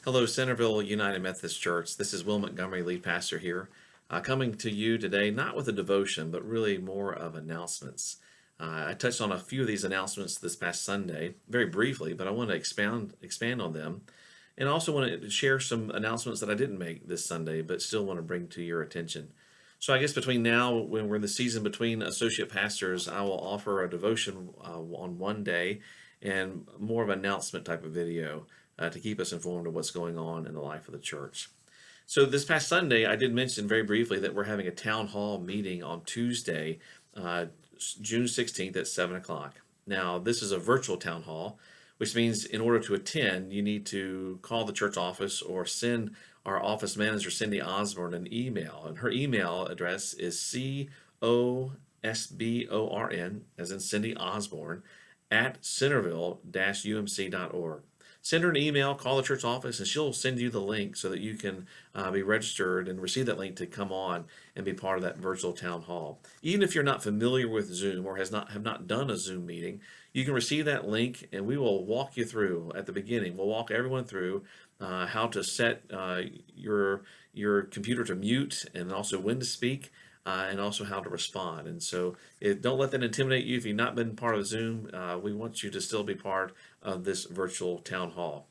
Hello, Centerville United Methodist Church. This is Will Montgomery, lead pastor here, coming to you today, not with a devotion, but really more of announcements. I touched on a few of these announcements this past Sunday, very briefly, but I want to expand on them, and also want to share some announcements that I didn't make this Sunday, but still want to bring to your attention. So I guess between now, when we're in the season between associate pastors, I will offer a devotion on one day and more of an announcement type of video to keep us informed of what's going on in the life of the church. So this past Sunday, I did mention very briefly that we're having a town hall meeting on Tuesday, uh, June 16th at 7 o'clock. Now, this is a virtual town hall, which means in order to attend, you need to call the church office or send our office manager, Cindy Osborne, an email. And her email address is COSBORN, as in Cindy Osborne, at centerville-umc.org. Send her an email, call the church office, and she'll send you the link so that you can be registered and receive that link to come on and be part of that virtual town hall. Even if you're not familiar with Zoom or have not done a Zoom meeting, you can receive that link, and we will walk you through at the beginning. We'll walk everyone through how to set your computer to mute and also when to speak. And also how to respond. And so don't let that intimidate you. If you've not been part of Zoom, we want you to still be part of this virtual town hall.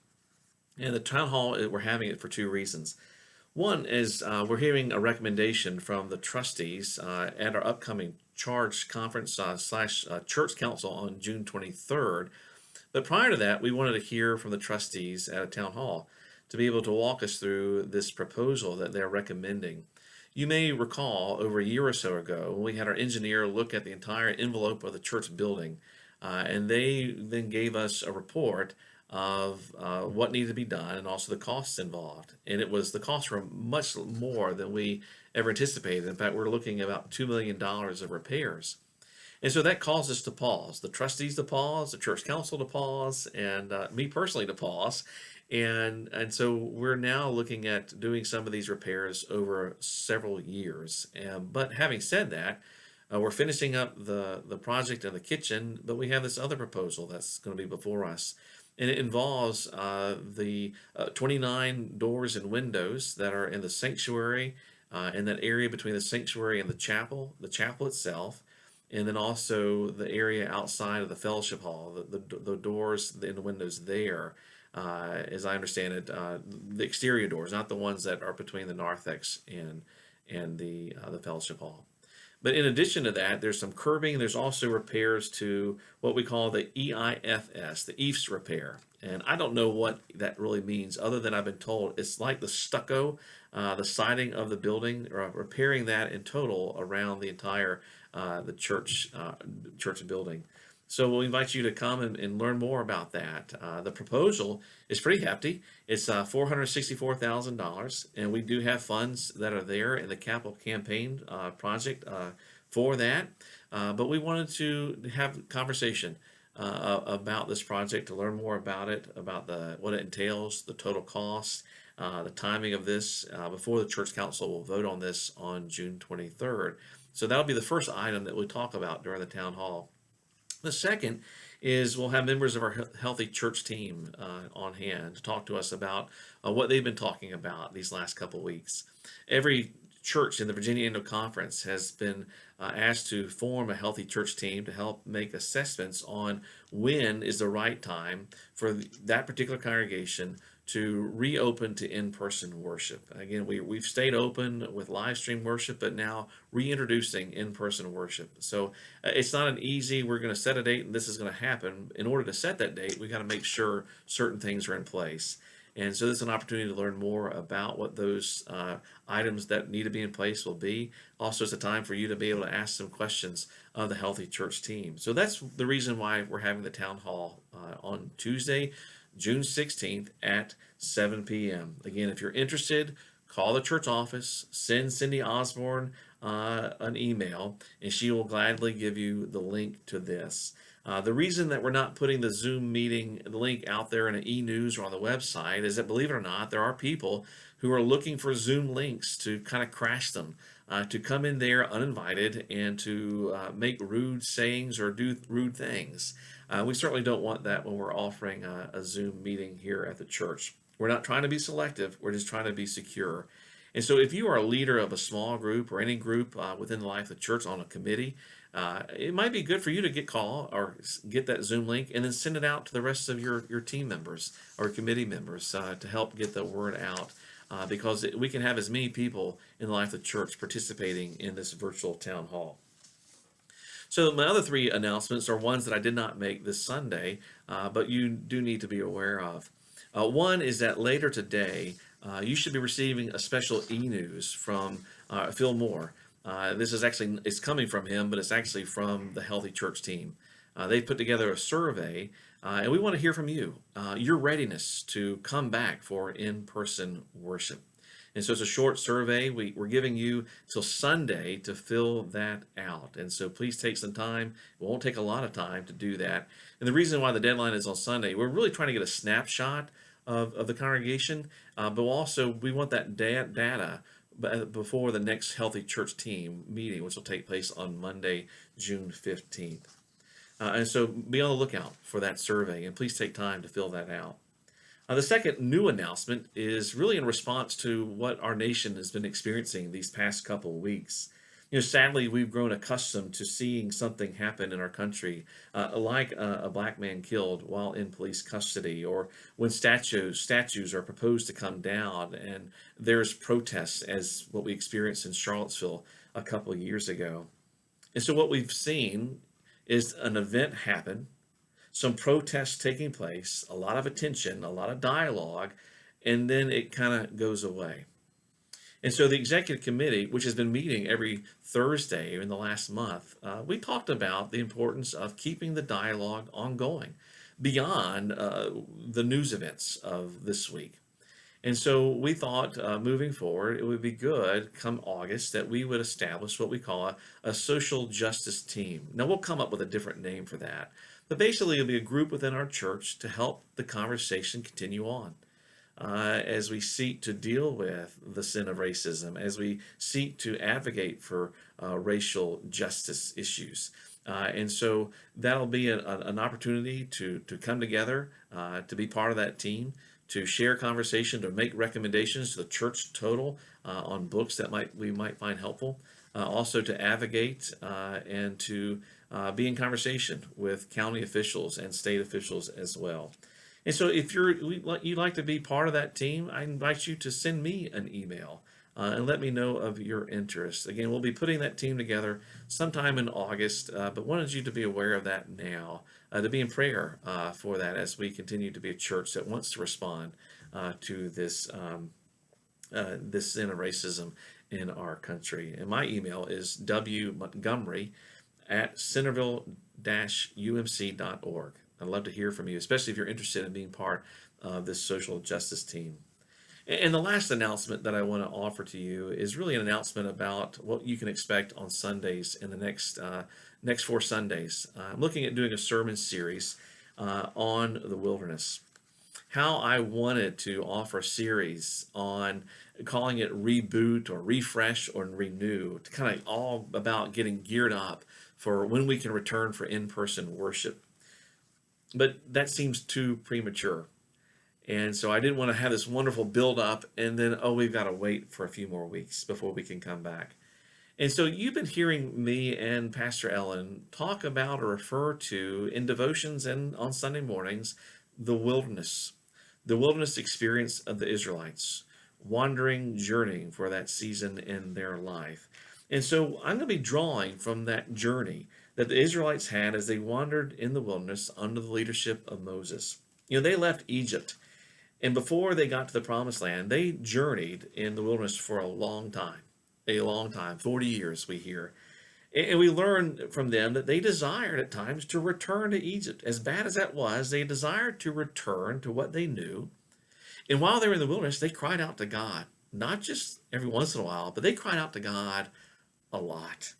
And the town hall, we're having it for two reasons. One is we're hearing a recommendation from the trustees at our upcoming charge conference slash church council on June 23rd. But prior to that, we wanted to hear from the trustees at a town hall to be able to walk us through this proposal that they're recommending. You may recall over a year or so ago, we had our engineer look at the entire envelope of the church building, and they then gave us a report of what needed to be done and also the costs involved. And the costs were much more than we ever anticipated. In fact, we're looking at about $2 million of repairs. And so that caused us to pause, the trustees to pause, the church council to pause, and me personally to pause. And so we're now looking at doing some of these repairs over several years. But having said that, we're finishing up the project in the kitchen, but we have this other proposal that's going to be before us. And it involves the 29 doors and windows that are in the sanctuary, in that area between the sanctuary and the chapel itself, and then also the area outside of the fellowship hall, the doors and the windows there, as I understand it, the exterior doors, not the ones that are between the narthex and the fellowship hall. But in addition to that, there's some curbing. There's also repairs to what we call the EIFS, the eaves repair. And I don't know what that really means, other than I've been told it's like the stucco, the siding of the building, or repairing that in total around the entire the church building. So we'll invite you to come and learn more about that. The proposal is pretty hefty. It's $464,000, and we do have funds that are there in the capital campaign project for that. But we wanted to have a conversation about this project, to learn more about it, about what it entails, the total costs, the timing of this, before the church council will vote on this on June 23rd. So that'll be the first item that we talk about during the town hall. The second is we'll have members of our Healthy Church team on hand to talk to us about what they've been talking about these last couple weeks. Every church in the Virginia Annual Conference has been asked to form a Healthy Church team to help make assessments on when is the right time for that particular congregation to reopen to in-person worship. Again, we've stayed open with live stream worship, but now reintroducing in-person worship. So it's not an easy, we're going to set a date and this is going to happen. In order to set that date, we got to make sure certain things are in place. And so this is an opportunity to learn more about what those items that need to be in place will be. Also, it's a time for you to be able to ask some questions of the Healthy Church team. So that's the reason why we're having the town hall on Tuesday, June 16th at 7 p.m. Again, if you're interested, call the church office, send Cindy Osborne an email, and she will gladly give you the link to this. The reason that we're not putting the Zoom meeting, the link out there in an e-news or on the website is that, believe it or not, there are people who are looking for Zoom links to kind of crash them, to come in there uninvited and to make rude sayings or do rude things. We certainly don't want that when we're offering a Zoom meeting here at the church. We're not trying to be selective. We're just trying to be secure. And so, if you are a leader of a small group or any group within the life of the church on a committee, it might be good for you to get call or get that Zoom link and then send it out to the rest of your team members or committee members to help get the word out. Because we can have as many people in the life of the church participating in this virtual town hall. So my other three announcements are ones that I did not make this Sunday, but you do need to be aware of. One is that later today, you should be receiving a special e-news from Phil Moore. This is actually, it's coming from him, but it's actually from the Healthy Church team. They put together a survey, and we want to hear from you, your readiness to come back for in-person worship. And so it's a short survey. We're giving you till Sunday to fill that out. And so please take some time. It won't take a lot of time to do that. And the reason why the deadline is on Sunday, we're really trying to get a snapshot of the congregation, but also we want that data before the next Healthy Church team meeting, which will take place on Monday, June 15th. And so be on the lookout for that survey, and please take time to fill that out. The second new announcement is really in response to what our nation has been experiencing these past couple of weeks. Sadly, we've grown accustomed to seeing something happen in our country, like a black man killed while in police custody, or when statues are proposed to come down, and there's protests, as what we experienced in Charlottesville a couple of years ago. And so what we've seen is an event happen, some protests taking place, a lot of attention, a lot of dialogue, and then it kind of goes away. And so the executive committee, which has been meeting every Thursday in the last month, we talked about the importance of keeping the dialogue ongoing beyond the news events of this week. And so we thought moving forward, it would be good come August that we would establish what we call a social justice team. Now, we'll come up with a different name for that. But basically, it'll be a group within our church to help the conversation continue on as we seek to deal with the sin of racism, as we seek to advocate for racial justice issues. And so that'll be an opportunity to come together, to be part of that team, to share conversation, to make recommendations to the church total on books that we might find helpful, also to advocate and to be in conversation with county officials and state officials as well. And so if you'd like to be part of that team, I invite you to send me an email and let me know of your interest. Again, we'll be putting that team together sometime in August, but wanted you to be aware of that now, to be in prayer for that as we continue to be a church that wants to respond to this sin of racism in our country. And my email is wmontgomery@centerville-umc.org. I'd love to hear from you, especially if you're interested in being part of this social justice team. And the last announcement that I want to offer to you is really an announcement about what you can expect on Sundays in the next 4 Sundays. I'm looking at doing a sermon series on the wilderness. How I wanted to offer a series on calling it Reboot or Refresh or Renew, to kind of all about getting geared up for when we can return for in-person worship. But that seems too premature. And so I didn't want to have this wonderful build up and then, we've got to wait for a few more weeks before we can come back. And so you've been hearing me and Pastor Ellen talk about or refer to in devotions and on Sunday mornings, the wilderness experience of the Israelites, wandering, journeying for that season in their life. And so I'm going to be drawing from that journey that the Israelites had as they wandered in the wilderness under the leadership of Moses. They left Egypt, and before they got to the promised land, they journeyed in the wilderness for a long time, 40 years we hear. And we learn from them that they desired at times to return to Egypt. As bad as that was, they desired to return to what they knew. And while they were in the wilderness, they cried out to God, not just every once in a while, but they cried out to God a lot.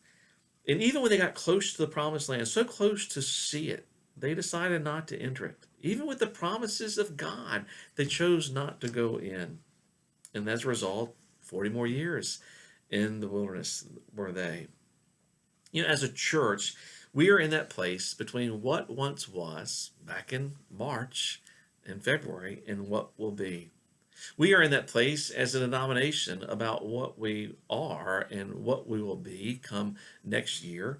And even when they got close to the promised land, so close to see it, they decided not to enter it. Even with the promises of God, they chose not to go in. And as a result, 40 more years in the wilderness were they. As a church, we are in that place between what once was back in March and February and what will be. We are in that place as a denomination about what we are and what we will be come next year.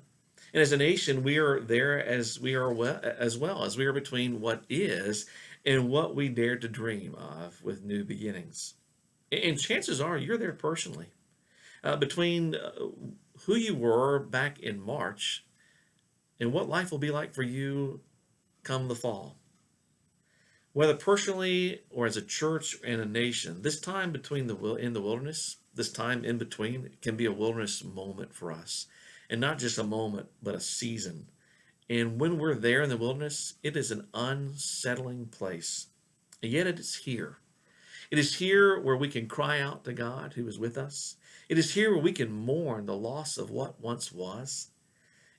And as a nation, we are there as we are well as we are between what is and what we dare to dream of with new beginnings. And chances are you're there personally, between who you were back in March and what life will be like for you come the fall. Whether personally or as a church and a nation, this time between in the wilderness, this time in between can be a wilderness moment for us. And not just a moment, but a season. And when we're there in the wilderness, it is an unsettling place. And yet it is here. It is here where we can cry out to God who is with us. It is here where we can mourn the loss of what once was.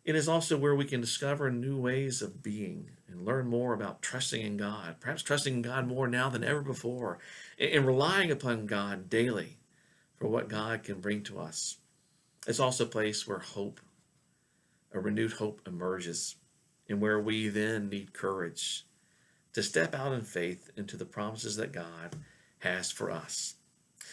It is also where we can discover new ways of being and learn more about trusting in God, perhaps trusting in God more now than ever before, and relying upon God daily for what God can bring to us. It's also a place where hope, a renewed hope, emerges, and where we then need courage to step out in faith into the promises that God has for us.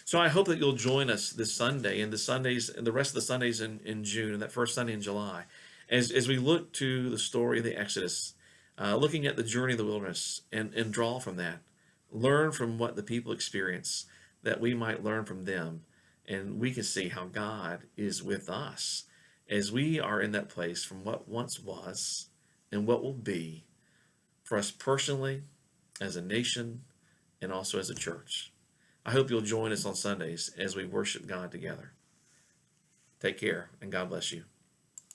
So I hope that you'll join us this Sunday and the Sundays and the rest of the Sundays in June and that first Sunday in July as we look to the story of the Exodus, looking at the journey of the wilderness and draw from that. Learn from what the people experience that we might learn from them. And we can see how God is with us as we are in that place from what once was and what will be for us personally, as a nation, and also as a church. I hope you'll join us on Sundays as we worship God together. Take care, and God bless you.